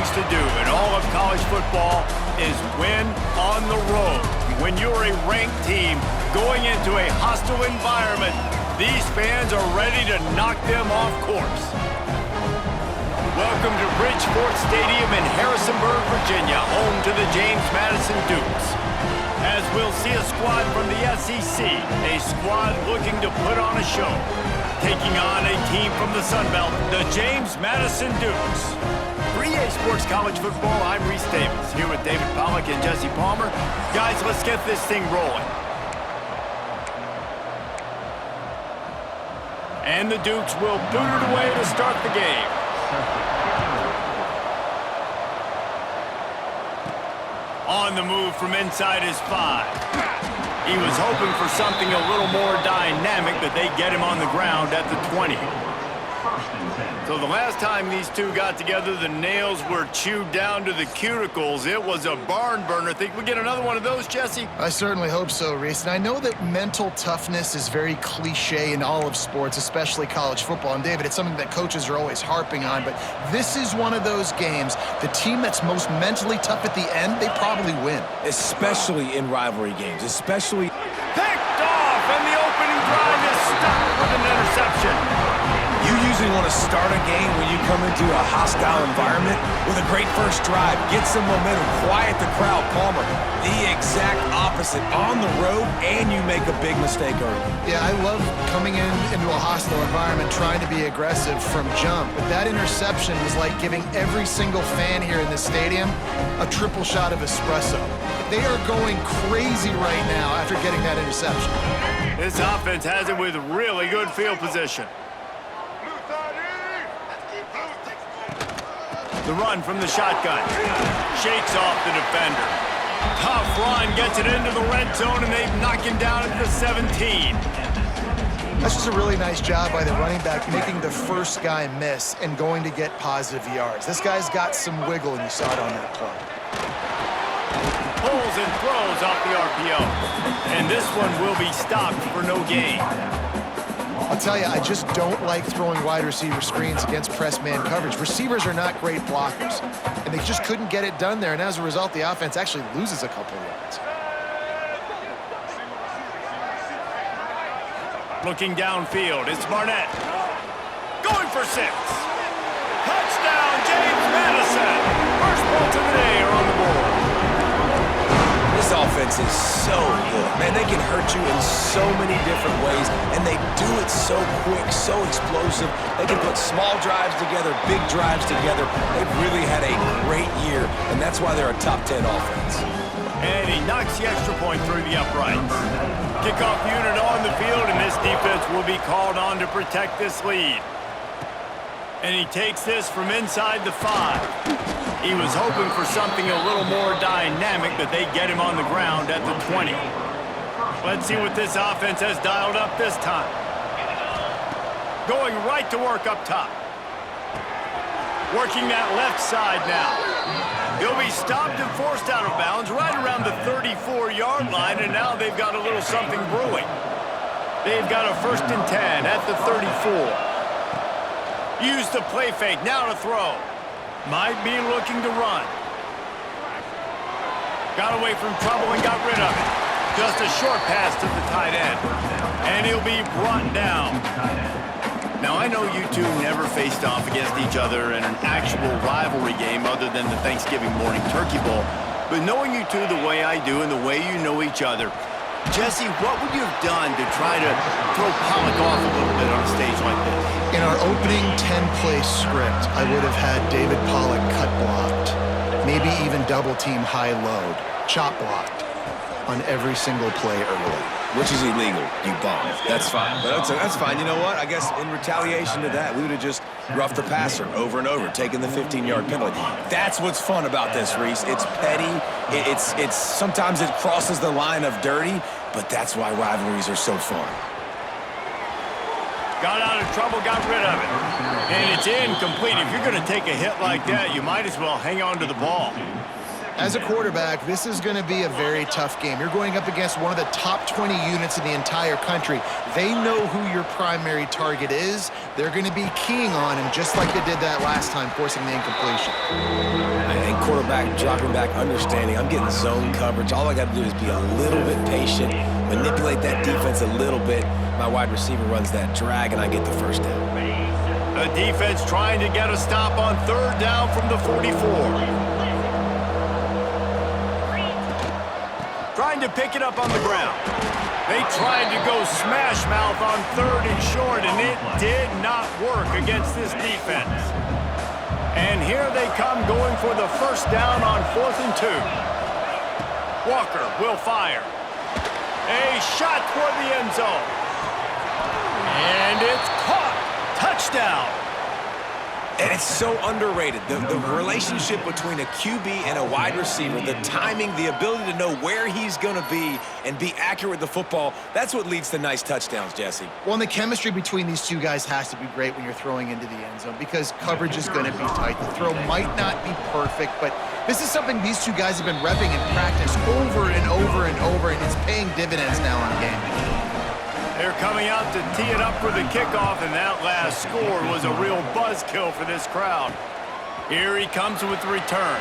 things to do in all of college football is win on the road. When you're a ranked team going into a hostile environment, these fans are ready to knock them off course. Welcome to Bridgeport Stadium in Harrisonburg, Virginia, home to the James Madison Dukes. As we'll see a squad from the SEC, a squad looking to put on a show. Taking on a team from the Sun Belt, the James Madison Dukes. For EA Sports College Football, I'm Reese Davis, here with David Pollack and Jesse Palmer. Guys, let's get this thing rolling. And the Dukes will boot it away to start the game. On the move from inside his 5. He was hoping for something a little more dynamic, but they get him on the ground at the 20. So the last time these two got together, the nails were chewed down to the cuticles. It was a barn burner. Think we get another one of those, Jesse? I certainly hope so, Reese. And I know that mental toughness is very cliche in all of sports, especially college football. And David, it's something that coaches are always harping on. But this is one of those games, the team that's most mentally tough at the end, they probably win. Especially in rivalry games, especially... Picked off, and the opening drive is stopped with an interception. You usually want to start a game when you come into a hostile environment with a great first drive, get some momentum, quiet the crowd. Palmer, the exact opposite. On the road, and you make a big mistake early. Yeah, I love coming into a hostile environment, trying to be aggressive from jump. But that interception was like giving every single fan here in the stadium a triple shot of espresso. They are going crazy right now after getting that interception. This offense has it with really good field position. The run from the shotgun. Shakes off the defender. Tough run, gets it into the red zone, and they knock him down at the 17. That's just a really nice job by the running back, making the first guy miss and going to get positive yards. This guy's got some wiggle, and you saw it on that play. Pulls and throws off the RPO. And this one will be stopped for no gain. I'll tell you, I just don't like throwing wide receiver screens against press man coverage. Receivers are not great blockers, and they just couldn't get it done there, and as a result, the offense actually loses a couple of yards. Looking downfield, it's Barnett. Going for 6. Touchdown, James Madison. First points of the day are on the board. This offense is so good. Man, they can hurt you in so many different ways, and they do it so quick, so explosive. They can put small drives together, big drives together. They've really had a great year, and that's why they're a top 10 offense. And he knocks the extra point through the uprights. Kickoff unit on the field, and this defense will be called on to protect this lead. And he takes this from inside the 5. He was hoping for something a little more dynamic, but they get him on the ground at the 20. Let's see what this offense has dialed up this time. Going right to work up top. Working that left side now. He'll be stopped and forced out of bounds right around the 34-yard line, and now they've got a little something brewing. They've got a 1st and 10 at the 34. Use the play fake, now to throw. Might be looking to run. Got away from trouble and got rid of it. Just a short pass to the tight end. And he'll be brought down. Now, I know you two never faced off against each other in an actual rivalry game other than the Thanksgiving morning turkey bowl. But knowing you two the way I do and the way you know each other, Jesse, what would you have done to try to throw Pollack off a little bit on a stage like this? In our opening 10-play script, I would have had David Pollack cut blocked, maybe even double-team high load, chop blocked on every single play early. Which is illegal, you bum. That's fine. But that's fine. You know what? I guess in retaliation to that, we would have just roughed the passer over and over, taking the 15-yard penalty. That's what's fun about this, Reese. It's petty. It's sometimes it crosses the line of dirty, but that's why rivalries are so fun. Got out of trouble, got rid of it. And it's incomplete. If you're going to take a hit like that, you might as well hang on to the ball. As a quarterback, this is going to be a very tough game. You're going up against one of the top 20 units in the entire country. They know who your primary target is. They're going to be keying on him just like they did that last time, forcing the incompletion. I think quarterback dropping back, understanding I'm getting zone coverage. All I got to do is be a little bit patient, manipulate that defense a little bit. My wide receiver runs that drag, and I get the first down. The defense trying to get a stop on third down from the 44. Trying to pick it up on the ground. They tried to go smash mouth on third and short, and it did not work against this defense. And here they come going for the first down on 4th and 2. Walker will fire. A shot toward the end zone. And it's caught. Touchdown. And it's so underrated. The relationship between a QB and a wide receiver, the timing, the ability to know where he's going to be and be accurate with the football, that's what leads to nice touchdowns, Jesse. Well, and the chemistry between these two guys has to be great when you're throwing into the end zone because coverage is going to be tight. The throw might not be perfect, but this is something these two guys have been repping in practice over and over and over, and it's paying dividends now on game day. They're coming out to tee it up for the kickoff, and that last score was a real buzzkill for this crowd. Here he comes with the return.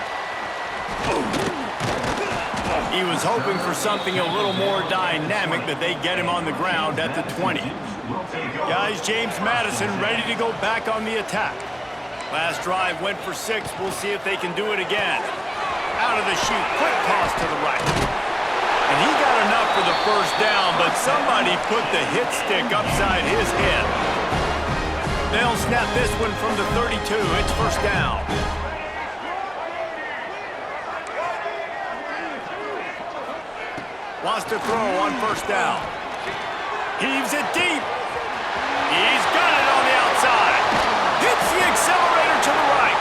He was hoping for something a little more dynamic, but they get him on the ground at the 20. Guys, James Madison ready to go back on the attack. Last drive went for 6. We'll see if they can do it again. Out of the chute, quick toss to the right. And he got enough for the first down, but somebody put the hit stick upside his head. They'll snap this one from the 32. It's first down. Wants to throw on first down. Heaves it deep. He's got it on the outside. Hits the accelerator to the right.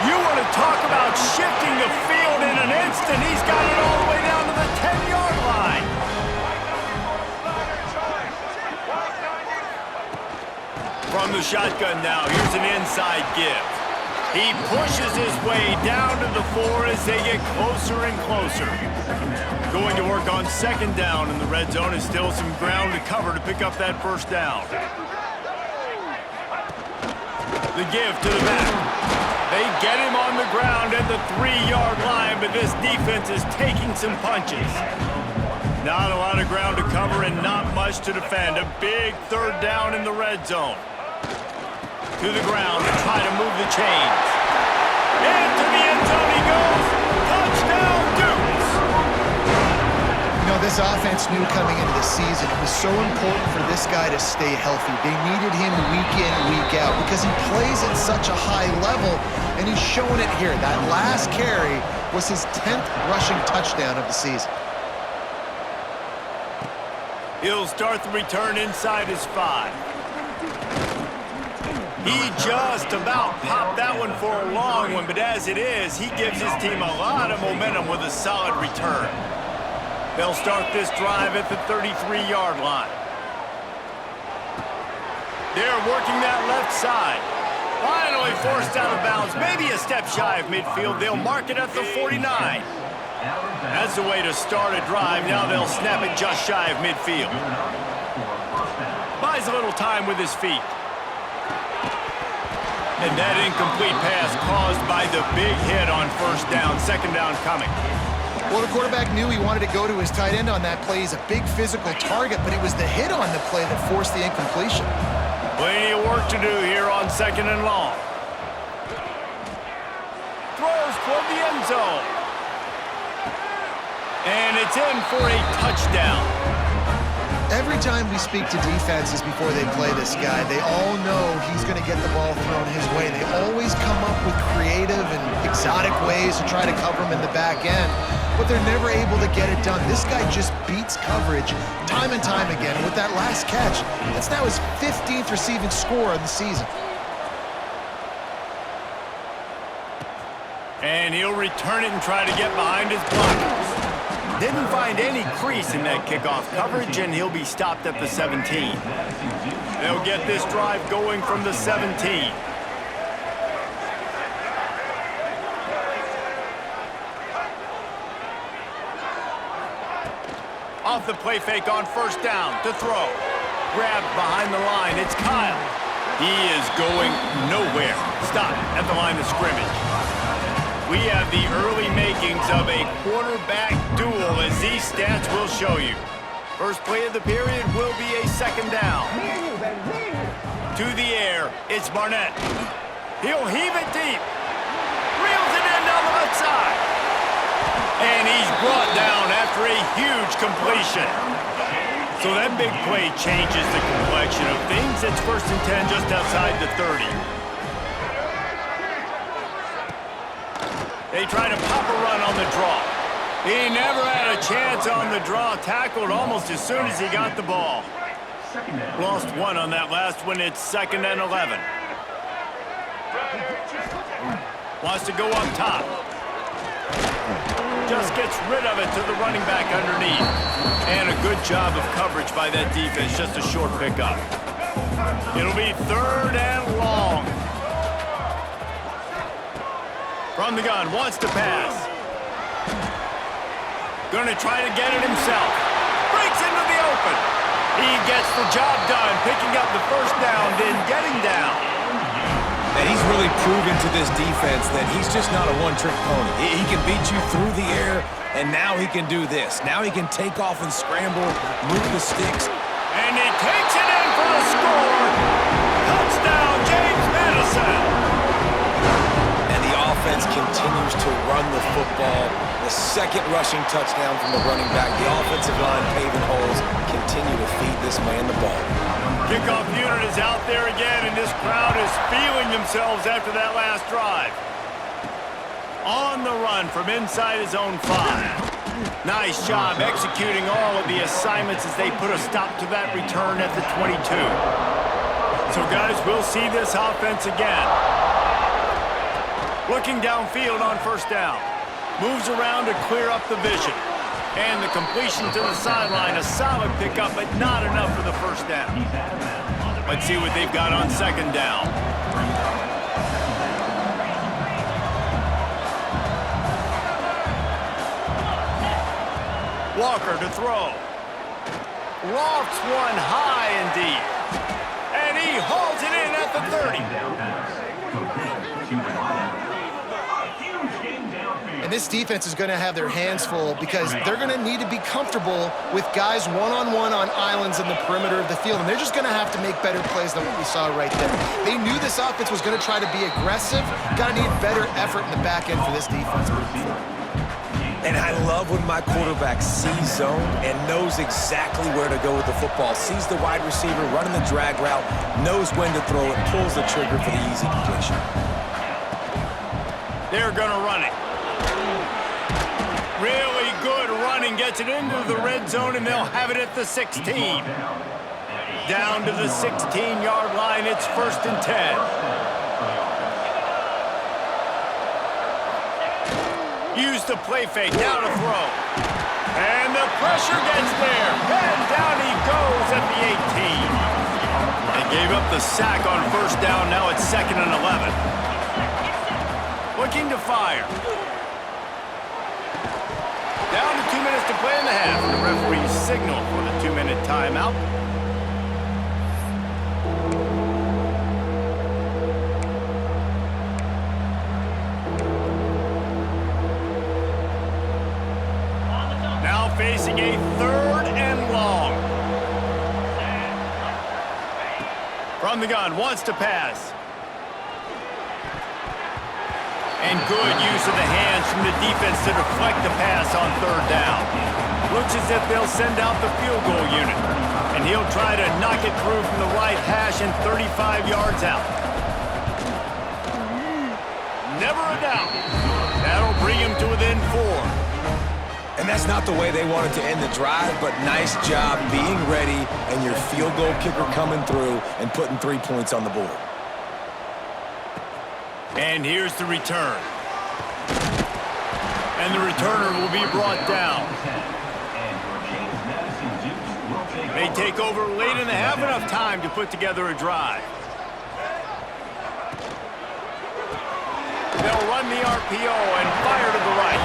You want to talk about shifting the field in an instant. He's got it all the way down to the 10-yard line. From the shotgun now, here's an inside give. He pushes his way down to the 4 as they get closer and closer. Going to work on second down in the red zone is still some ground to cover to pick up that first down. The give to the back. They get him on the ground at the 3-yard line, but this defense is taking some punches. Not a lot of ground to cover and not much to defend. A big third down in the red zone. To the ground to try to move the chains. Into the end zone he goes. Touchdown, Dukes! You know, this offense knew coming into the season it was so important for this guy to stay healthy. They needed him week in, week out because he plays at such a high level, and he's showing it here. That last carry was his 10th rushing touchdown of the season. He'll start the return inside his 5. He just about popped that one for a long one, but as it is, he gives his team a lot of momentum with a solid return. They'll start this drive at the 33-yard line. They're working that left side. Finally forced out of bounds, maybe a step shy of midfield. They'll mark it at the 49. That's the way to start a drive. Now they'll snap it just shy of midfield. Buys a little time with his feet. And that incomplete pass caused by the big hit on first down. Second down coming. Well, the quarterback knew he wanted to go to his tight end on that play. He's a big physical target, but it was the hit on the play that forced the incompletion. Plenty of work to do here on second and long. Throws toward the end zone. And it's in for a touchdown. Every time we speak to defenses before they play this guy, they all know he's going to get the ball thrown his way. They always come up with creative and exotic ways to try to cover him in the back end, but they're never able to get it done. This guy just beats coverage time and time again. And with that last catch, that's now his 15th receiving score of the season. And he'll return it and try to get behind his blockers. Didn't find any crease in that kickoff coverage, and he'll be stopped at the 17. They'll get this drive going from the 17. Off the play fake on first down to throw. Grabbed behind the line. It's Kyle. He is going nowhere. Stop at the line of scrimmage. We have the early makings of a quarterback duel, as these stats will show you. First play of the period will be a second down. To the air, it's Barnett. He'll heave it deep. Reels it in down the left side. And he's brought down after a huge completion. So that big play changes the complexion of things. It's 1st and 10 just outside the 30. They try to pop a run on the draw. He never had a chance on the draw. Tackled almost as soon as he got the ball. Lost one on that last one. It's 2nd and 11. Wants to go up top. Just gets rid of it to the running back underneath. And a good job of coverage by that defense. Just a short pickup. It'll be 3rd and long. From the gun, wants to pass. Gonna try to get it himself. Breaks into the open. He gets the job done, picking up the first down, then getting down. And he's really proven to this defense that he's just not a one-trick pony. He can beat you through the air, and now he can do this. Now he can take off and scramble, move the sticks. And he takes it in for the score. Touchdown, James Madison. And the offense continues to run the football. The second rushing touchdown from the running back. The offensive line paving holes. Continue to feed this man the ball. Kickoff unit is out there again, and this crowd is feeling themselves after that last drive. On the run from inside his own 5. Nice job executing all of the assignments as they put a stop to that return at the 22. So, guys, we'll see this offense again. Looking downfield on first down. Moves around to clear up the vision. And the completion to the sideline, a solid pickup, but not enough for the first down. Let's see what they've got on second down. Walker to throw. Lofts one high and deep. And he hauls it in at the 30. And this defense is going to have their hands full because they're going to need to be comfortable with guys one-on-one on islands in the perimeter of the field. And they're just going to have to make better plays than what we saw right there. They knew this offense was going to try to be aggressive. Got to need better effort in the back end for this defense. And I love when my quarterback sees zone and knows exactly where to go with the football. Sees the wide receiver running the drag route, knows when to throw it, pulls the trigger for the easy completion. They're going to run it. Really good running, gets it into the red zone, and they'll have it at the 16. Down to the 16-yard line, it's 1st and 10. Use the play fake, down to throw. And the pressure gets there, and down he goes at the 18. They gave up the sack on first down, now it's 2nd and 11. Looking to fire. Down to 2 minutes to play in the half. The referee signal for the 2-minute timeout. Now facing a 3rd and long. From the gun, wants to pass. And good use of the hands from the defense to deflect the pass on 3rd down. Looks as if they'll send out the field goal unit. And he'll try to knock it through from the right hash and 35 yards out. Never a doubt. That'll bring him to within 4. And that's not the way they wanted to end the drive, but nice job being ready and your field goal kicker coming through and putting 3 points on the board. And here's the return. And the returner will be brought down. They take over late in the half, enough time to put together a drive. They'll run the RPO and fire to the right.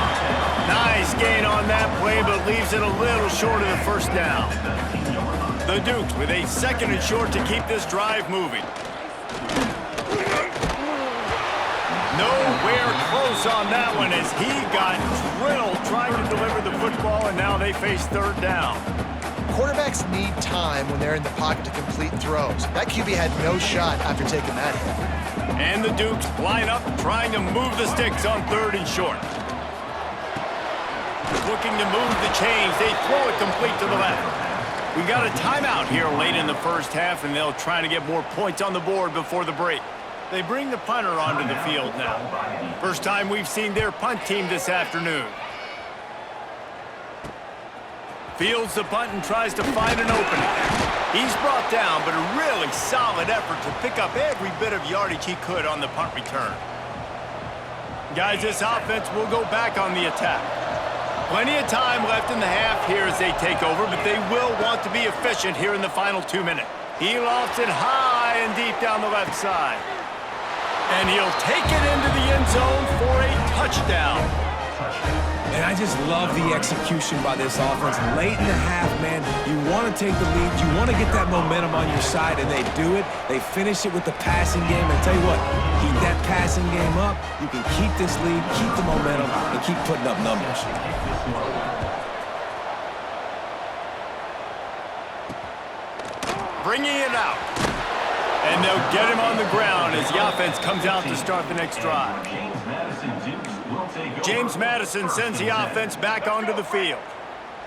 Nice gain on that play, but leaves it a little short of the first down. The Dukes with a 2nd and short to keep this drive moving. Nowhere close on that one as he got drilled trying to deliver the football, and now they face 3rd down. Quarterbacks need time when they're in the pocket to complete throws. That QB had no shot after taking that hit. And the Dukes line up trying to move the sticks on 3rd and short. Looking to move the chains. They throw it complete to the left. We got a timeout here late in the first half, and they'll try to get more points on the board before the break. They bring the punter onto the field now. First time we've seen their punt team this afternoon. Fields the punt and tries to find an opening. He's brought down, but a really solid effort to pick up every bit of yardage he could on the punt return. Guys, this offense will go back on the attack. Plenty of time left in the half here as they take over, but they will want to be efficient here in the final 2 minutes. He lofts it high and deep down the left side. And he'll take it into the end zone for a touchdown. And I just love the execution by this offense. Late in the half, man, you want to take the lead. You want to get that momentum on your side, and they do it. They finish it with the passing game. And tell you what, keep that passing game up. You can keep this lead, keep the momentum, and keep putting up numbers. Bringing it out. And they'll get him on the ground as the offense comes out to start the next drive. James Madison sends the offense back onto the field.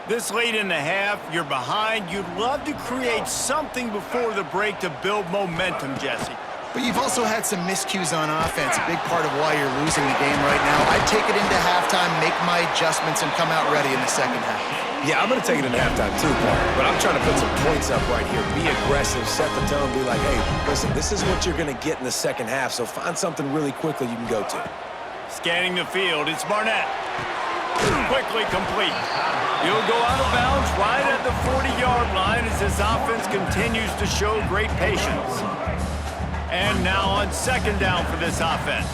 This late in the half, you're behind. You'd love to create something before the break to build momentum, Jesse. But you've also had some miscues on offense, a big part of why you're losing the game right now. I'd take it into halftime, make my adjustments, and come out ready in the second half. Yeah, I'm going to take it in halftime too, Paul. But I'm trying to put some points up right here. Be aggressive, set the tone, be like, hey, listen, this is what you're going to get in the second half, so find something really quickly you can go to. Scanning the field, it's Barnett. Quickly complete. He'll go out of bounds right at the 40-yard line as this offense continues to show great patience. And now on 2nd down for this offense.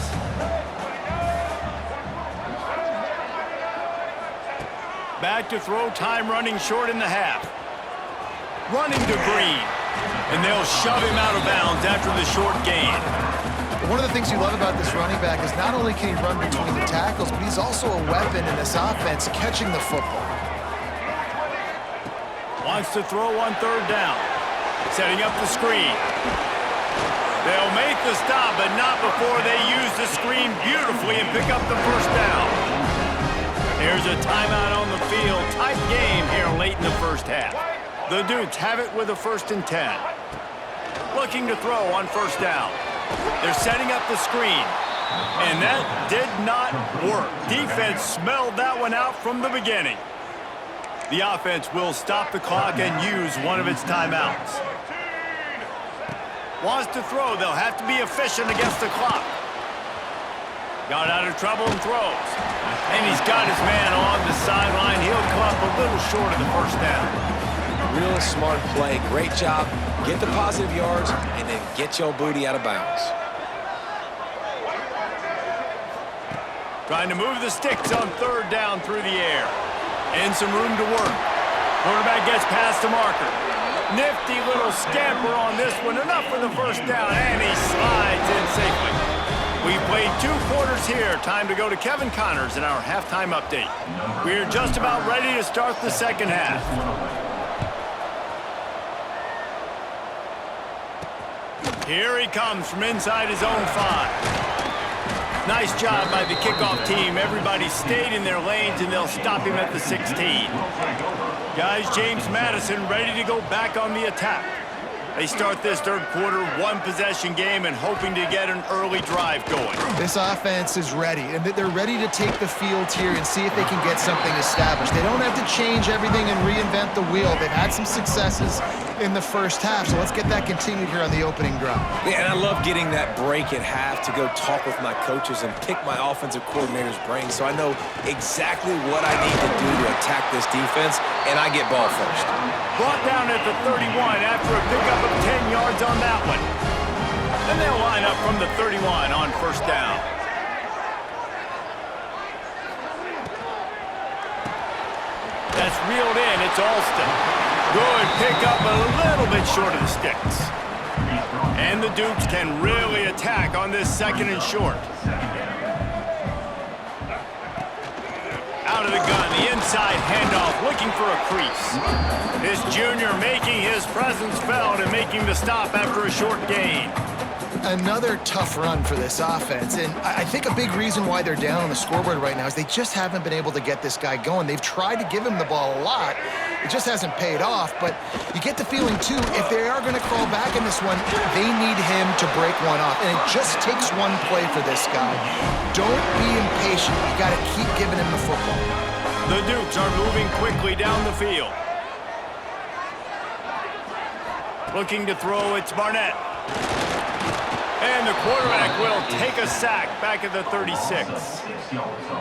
Back to throw, time running short in the half. Running to Green. And they'll shove him out of bounds after the short gain. One of the things you love about this running back is not only can he run between the tackles, but he's also a weapon in this offense catching the football. Wants to throw on 3rd down. Setting up the screen. They'll make the stop, but not before they use the screen beautifully and pick up the first down. There's a timeout on the field. Tight game here late in the first half. The Dukes have it with a 1st and 10. Looking to throw on 1st down. They're setting up the screen. And that did not work. Defense smelled that one out from the beginning. The offense will stop the clock and use one of its timeouts. Wants to throw. They'll have to be efficient against the clock. Got out of trouble and throws. And he's got his man on the sideline. He'll come up a little short of the first down. Real smart play. Great job. Get the positive yards, and then get your booty out of bounds. Trying to move the sticks on 3rd down through the air. And some room to work. Quarterback gets past the marker. Nifty little scamper on this one. Enough for the first down, and he slides in safely. We've played 2 quarters here. Time to go to Kevin Connors in our halftime update. We're just about ready to start the second half. Here he comes from inside his own 5. Nice job by the kickoff team. Everybody stayed in their lanes, and they'll stop him at the 16. Guys, James Madison ready to go back on the attack. They start this 3rd quarter, 1-possession game, and hoping to get an early drive going. This offense is ready, and they're ready to take the field here and see if they can get something established. They don't have to change everything and reinvent the wheel. They've had some successes in the first half, so let's get that continued here on the opening drive. Yeah, and I love getting that break at half to go talk with my coaches and pick my offensive coordinator's brain so I know exactly what I need to do to attack this defense, and I get ball first. Brought down at the 31 after a pickup of 10 yards on that one. Then they'll line up from the 31 on 1st down. pass reeled in. It's Alston. Good pick up a little bit short of the sticks. And the Dukes can really attack on this second and short. Out of the gun, the inside handoff, looking for a crease. This junior making his presence felt and making the stop after a short gain. Another tough run for this offense, and I think a big reason why they're down on the scoreboard right now is they just haven't been able to get this guy going. They've tried to give him the ball a lot. It just hasn't paid off, but you get the feeling, too, if they are going to crawl back in this one, they need him to break one off, and it just takes one play for this guy. Don't be impatient. You got to keep giving him the football. The Dukes are moving quickly down the field. Looking to throw, it's Barnett. And the quarterback will take a sack back at the 36.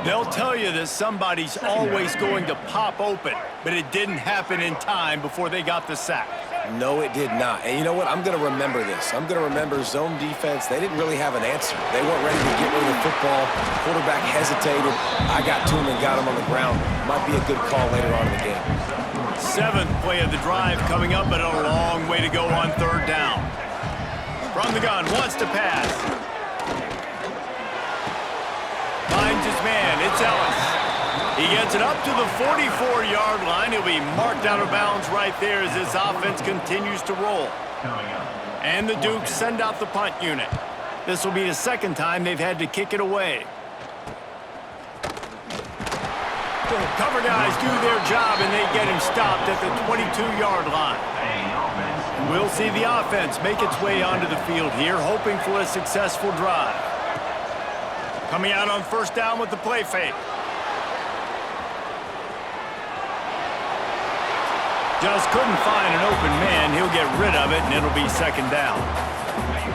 They'll tell you that somebody's always going to pop open, but it didn't happen in time before they got the sack. No, it did not. And you know what? I'm going to remember this. I'm going to remember zone defense. They didn't really have an answer. They weren't ready to get rid of the football. Quarterback hesitated. I got to him and got him on the ground. Might be a good call later on in the game. Seventh play of the drive coming up, but a long way to go on third down. From the gun, wants to pass. Finds his man, it's Ellis. He gets it up to the 44-yard line. He'll be marked out of bounds right there as this offense continues to roll. And the Dukes send out the punt unit. This will be the second time they've had to kick it away. Cover guys do their job, and they get him stopped at the 22-yard line. We'll see the offense make its way onto the field here, hoping for a successful drive. Coming out on first down with the play fake. Just couldn't find an open man. He'll get rid of it, and it'll be second down.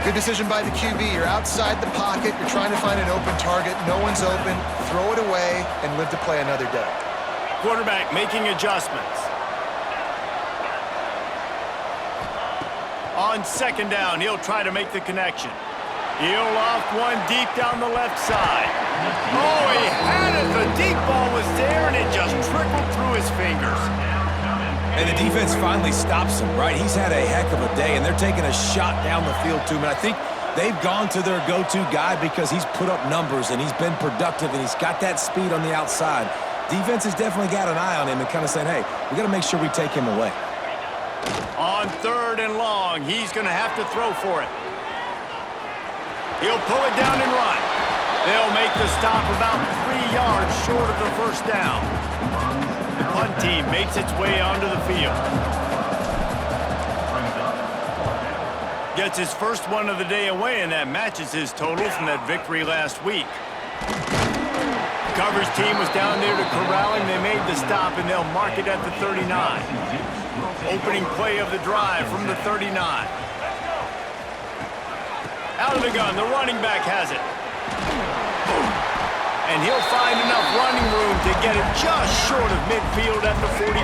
Good decision by the QB. You're outside the pocket. You're trying to find an open target. No one's open. Throw it away and live to play another day. Quarterback making adjustments. On second down, he'll try to make the connection. He'll loft one deep down the left side. Oh, he had it. The deep ball was there, and it just trickled through his fingers. And the defense finally stops him, right? He's had a heck of a day, and they're taking a shot down the field to him. And I think they've gone to their go-to guy because he's put up numbers, and he's been productive, and he's got that speed on the outside. Defense has definitely got an eye on him and kind of saying, hey, we got to make sure we take him away. On third and long, he's going to have to throw for it. He'll pull it down and run. They'll make the stop about 3 yards short of the first down. The punt team makes its way onto the field. Gets his first one of the day away, and that matches his total from that victory last week. The coverage team was down there to corral him. They made the stop, and they'll mark it at the 39. Opening play of the drive from the 39. Out of the gun, the running back has it. And he'll find enough running room to get it just short of midfield at the 49.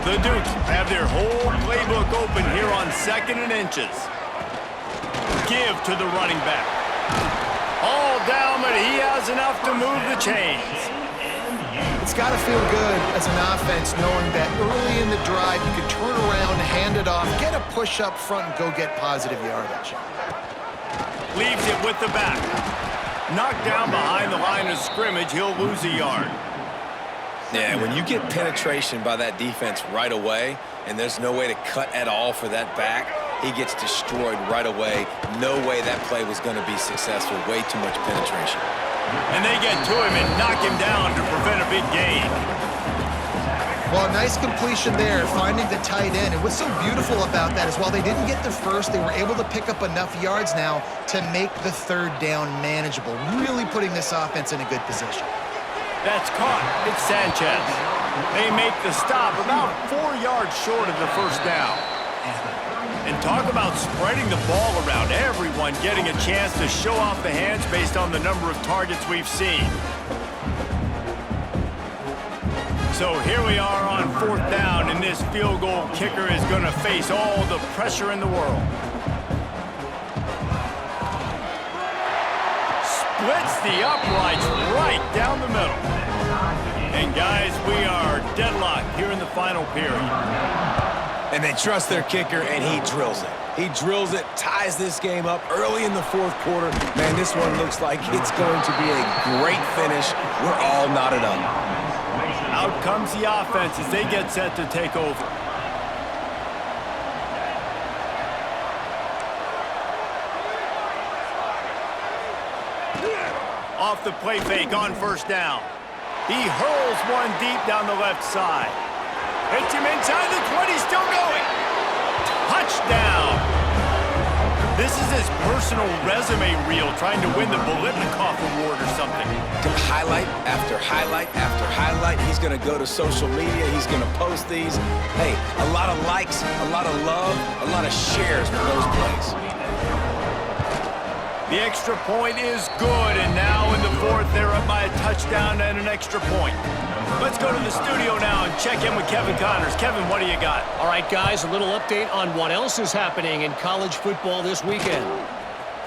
The Dukes have their whole playbook open here on second and inches. Give to the running back. All down, but he has enough to move the chains. It's got to feel good as an offense knowing that early in the drive you can turn around, hand it off, get a push up front, and go get positive yardage. Leaves it with the back. Knocked down behind the line of scrimmage, he'll lose a yard. Yeah, when you get penetration by that defense right away, and there's no way to cut at all for that back, he gets destroyed right away. No way that play was going to be successful. Way too much penetration. And they get to him and knock him down to prevent a big gain. Well, nice completion there, finding the tight end. And what's so beautiful about that is while they didn't get the first, they were able to pick up enough yards now to make the third down manageable, really putting this offense in a good position. That's caught. It's Sanchez. They make the stop about 4 yards short of the first down. And talk about spreading the ball around, everyone getting a chance to show off the hands based on the number of targets we've seen. So here we are on fourth down, and this field goal kicker is going to face all the pressure in the world. Splits the uprights right down the middle. And guys, we are They trust their kicker, and he drills it. He drills it, ties this game up early in the fourth quarter. Man, this one looks like it's going to be a great finish. We're all knotted up. Out comes the offense as they get set to take over. Off the play fake on first down. He hurls one deep down the left side. Hits him inside the 20, still going. Touchdown. This is his personal resume reel, trying to win the Biletnikoff Award or something. Highlight after highlight after highlight. He's going to go to social media. He's going to post these. Hey, a lot of likes, a lot of love, a lot of shares for those plays. The extra point is good, and now in the fourth, they're up by a touchdown and an extra point. Let's go to the studio now and check in with Kevin Connors. Kevin, what do you got? All right, guys, a little update on what else is happening in college football this weekend.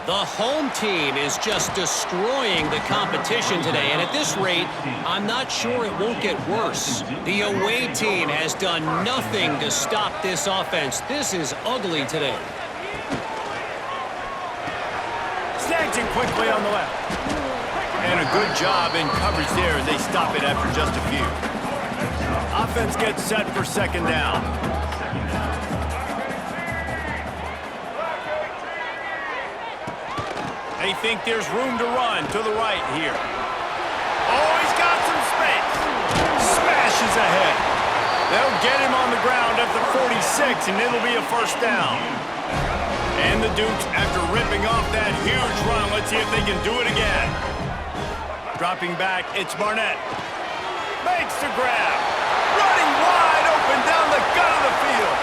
The home team is just destroying the competition today, and at this rate, I'm not sure it won't get worse. The away team has done nothing to stop this offense. This is ugly today. Snags it quickly on the left. And a good job in coverage there as they stop it after just a few. Offense gets set for second down. They think there's room to run to the right here. Oh, he's got some space. Smashes ahead. They'll get him on the ground at the 46, and it'll be a first down. And the Dukes, after ripping off that huge run, let's see if they can do it again. Dropping back, it's Barnett. Makes the grab. Running wide open down the gut of the field.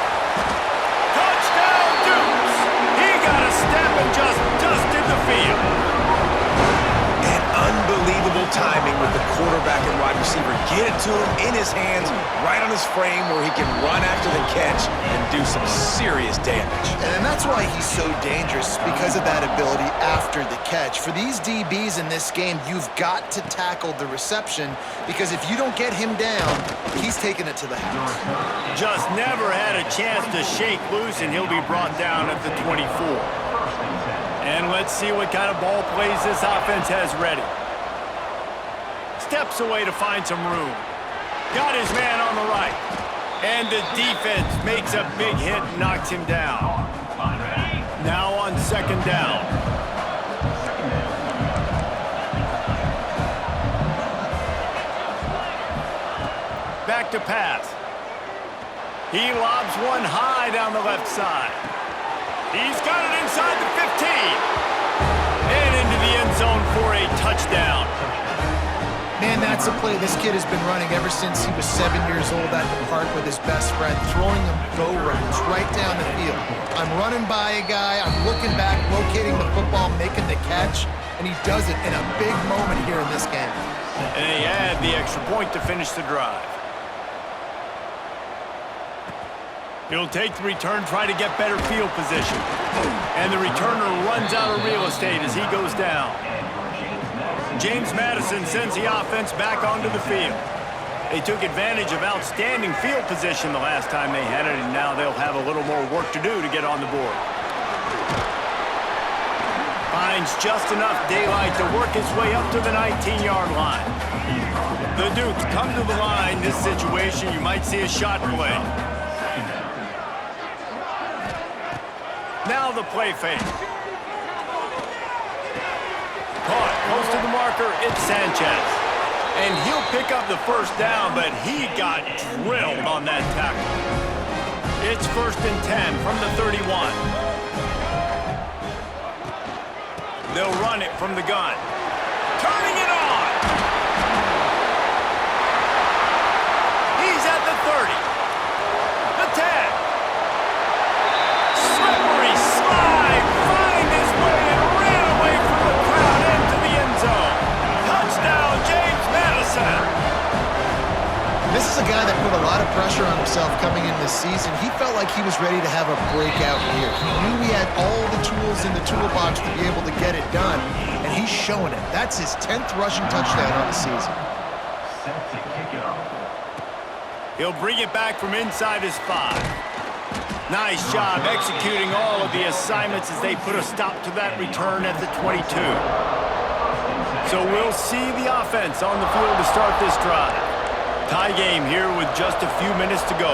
Touchdown, Dukes. He got a step and just dusted the field. And unbelievable timing with the quarterback and wide receiver. Get it to him in his hands, right on his frame where he can run after the catch and do some serious damage. And that's why he's so dangerous, because of that ability after the catch. For these DBs in this game, you've got to tackle the reception, because if you don't get him down, he's taking it to the house. Just never had a chance to shake loose, and he'll be brought down at the 24. And let's see what kind of ball plays this offense has ready. Steps away to find some room. Got his man on the right. And the defense makes a big hit and knocks him down. Now on second down. Back to pass. He lobs one high down the left side. He's got it inside the 15. And into the end zone for a touchdown. Man, that's a play this kid has been running ever since he was 7 years old at the park with his best friend, throwing them go routes right down the field. I'm running by a guy, I'm looking back, locating the football, making the catch, and he does it in a big moment here in this game. And he had the extra point to finish the drive. He'll take the return, try to get better field position. And the returner runs out of real estate as he goes down. James Madison sends the offense back onto the field. They took advantage of outstanding field position the last time they had it, and now they'll have a little more work to do to get on the board. Finds just enough daylight to work his way up to the 19-yard line. The Dukes come to the line. This situation, you might see a shot play. Now the play fake. Caught close to the marker, it's Sanchez. And he'll pick up the first down, but he got drilled on that tackle. It's 1st and 10 from the 31. They'll run it from the gun. Turning it on! He's at the 30. The 10. Slippery slide, find his way and ran away from the crowd into the end zone. Touchdown, James Madison. This is a guy that put a lot of pressure on himself coming in this season. He felt like he was ready to have a breakout year. He knew he had all the tools in the toolbox to be able to get it done, and he's showing it. That's his 10th rushing touchdown on the season. He'll bring it back from inside his 5. Nice job executing all of the assignments as they put a stop to that return at the 22. So we'll see the offense on the field to start this drive. Tie game here with just a few minutes to go.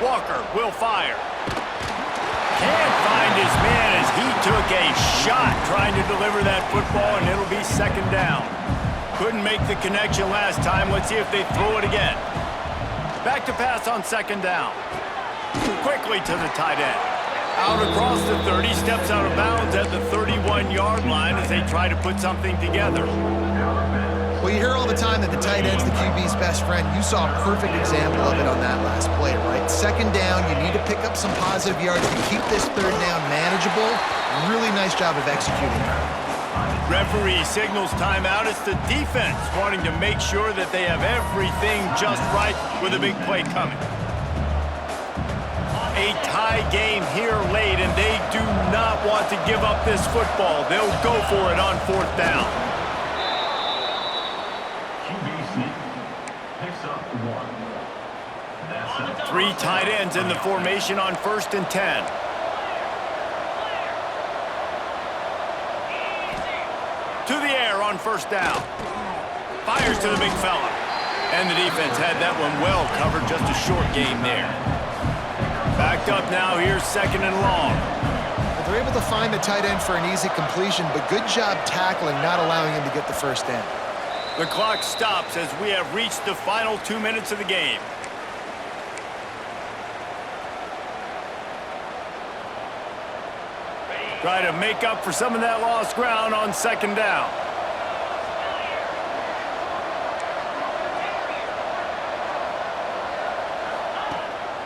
Walker will fire. Can't find his man as he took a shot trying to deliver that football, and it'll be second down. Couldn't make the connection last time. Let's see if they throw it again. Back to pass on second down. Quickly to the tight end. Out across the 30, steps out of bounds at the 31-yard line as they try to put something together. Well, you hear all the time that the tight end's the QB's best friend. You saw a perfect example of it on that last play, right? Second down, you need to pick up some positive yards to keep this third down manageable. Really nice job of executing that. Referee signals timeout. It's the defense wanting to make sure that they have everything just right with a big play coming. A tie game here late, and they do not want to give up this football. They'll go for it on fourth down. Three tight ends in the formation on 1st and 10. To the air on first down. Fires to the big fella. And the defense had that one well covered, just a short game there. Backed up now, here's second and long. Well, they're able to find the tight end for an easy completion, but good job tackling, not allowing him to get the first down. The clock stops as we have reached the final 2 minutes of the game. Try to make up for some of that lost ground on second down.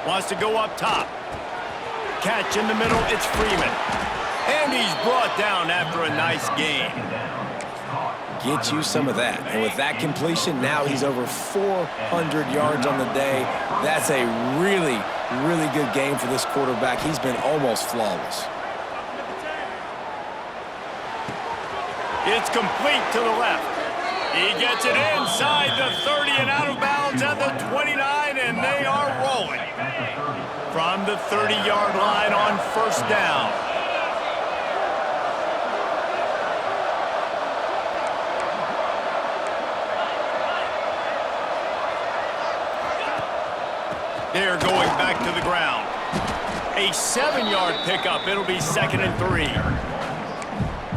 Wants to go up top. Catch in the middle, it's Freeman. And he's brought down after a nice gain. Get you some of that. And with that completion, now he's over 400 yards on the day. That's a really, really good game for this quarterback. He's been almost flawless. It's complete to the left. He gets it inside the 30 and out of bounds at the 29, and they are rolling. From the 30-yard line on first down. They're going back to the ground. A 7-yard pickup. It'll be 2nd and 3.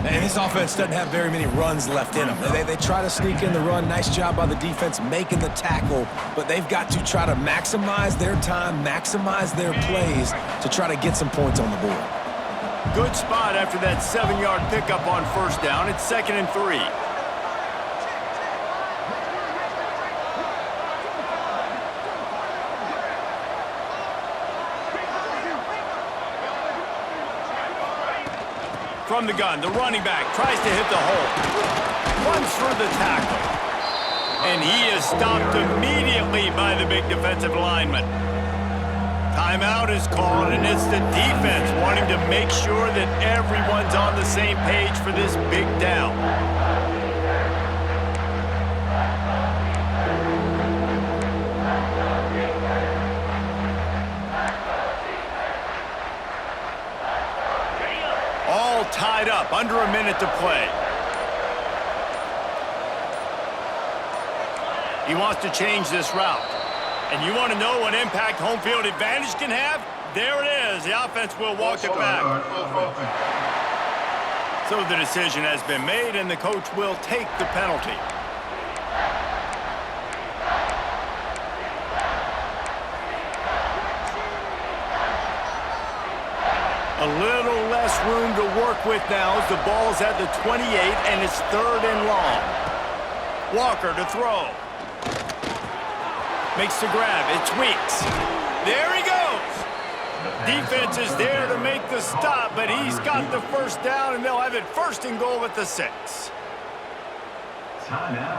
And this offense doesn't have very many runs left in them. They try to sneak in the run. Nice job by the defense making the tackle. But they've got to try to maximize their time, maximize their plays to try to get some points on the board. Good spot after that 7-yard pickup on first down. It's 2nd and 3. From the gun, the running back tries to hit the hole. Runs through the tackle. And he is stopped immediately by the big defensive lineman. Timeout is called, and it's the defense wanting to make sure that everyone's on the same page for this big down. All tied up, under a minute to play. He wants to change this route. And you want to know what impact home field advantage can have? There it is. The offense will walk it back. So the decision has been made, and the coach will take the penalty. A little less room to work with now as the ball's at the 28, and it's 3rd and long. Walker to throw. Makes the grab. It's Weeks. There he goes. Defense is there to make the stop, but he's got the first down, and they'll have it 1st and goal at the 6.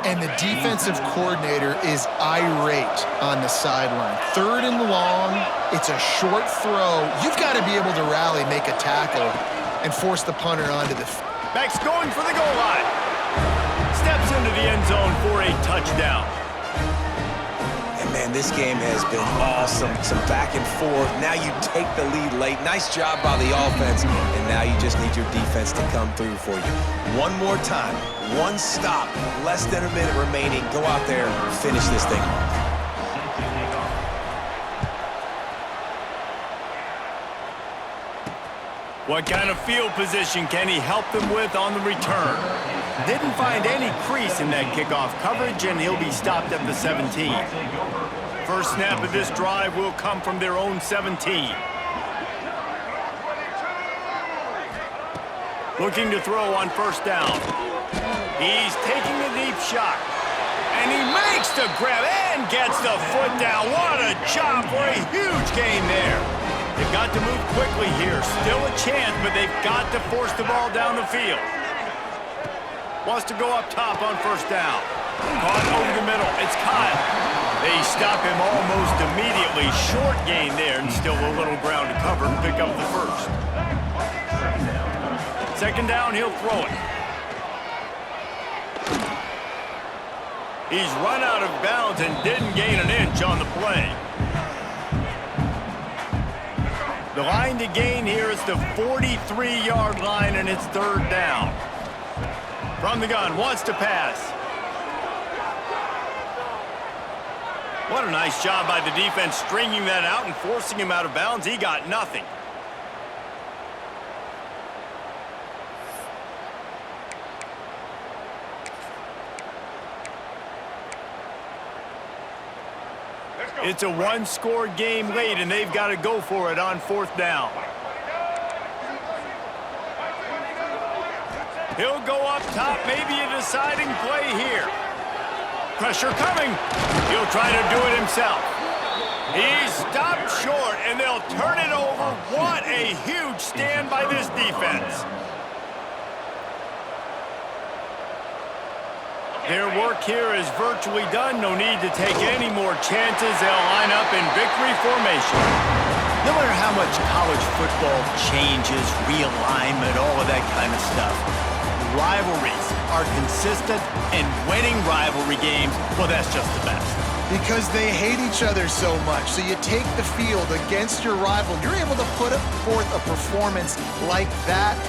And the defensive coordinator is irate on the sideline. 3rd and long, it's a short throw. You've got to be able to rally, make a tackle, and force the punter onto the Back's going for the goal line. Steps into the end zone for a touchdown. And man, this game has been awesome. Some back and forth. Now you take the lead late. Nice job by the offense. And now you just need your defense to come through for you. One more time. One stop. Less than a minute remaining. Go out there and finish this thing off. What kind of field position can he help them with on the return? Didn't find any crease in that kickoff coverage, and he'll be stopped at the 17. First snap of this drive will come from their own 17. Looking to throw on first down. He's taking a deep shot. And he makes the grab and gets the foot down. What a job for a huge gain there. They've got to move quickly here. Still a chance, but they've got to force the ball down the field. Wants to go up top on first down. Caught over the middle. It's Kyle. They stop him almost immediately. Short gain there, and still a little ground to cover to pick up the first. Second down, he'll throw it. He's run out of bounds and didn't gain an inch on the play. The line to gain here is the 43-yard line, and it's third down. From the gun, wants to pass. What a nice job by the defense stringing that out and forcing him out of bounds. He got nothing. It's a one-score game late, and they've got to go for it on fourth down. He'll go up top, maybe a deciding play here. Pressure coming. He'll try to do it himself. He's stopped short, and they'll turn it over. What a huge stand by this defense. Their work here is virtually done. No need to take any more chances. They'll line up in victory formation. No matter how much college football changes, realignment, all of that kind of stuff, rivalries are consistent, and winning rivalry games, well, that's just the best. Because they hate each other so much. So you take the field against your rival. You're able to put forth a performance like that.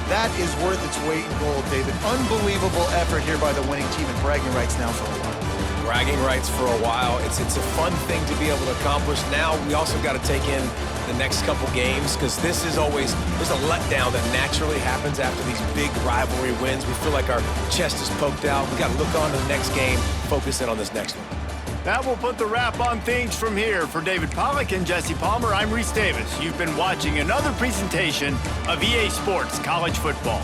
That is worth its weight in gold, David. Unbelievable effort here by the winning team, and bragging rights now for a while. Bragging rights for a while. It's a fun thing to be able to accomplish. Now we also got to take in the next couple games, because this is always, there's a letdown that naturally happens after these big rivalry wins. We feel like our chest is poked out. We got to look on to the next game, focus in on this next one. That will put the wrap on things from here. For David Pollack and Jesse Palmer, I'm Reese Davis. You've been watching another presentation of EA Sports College Football.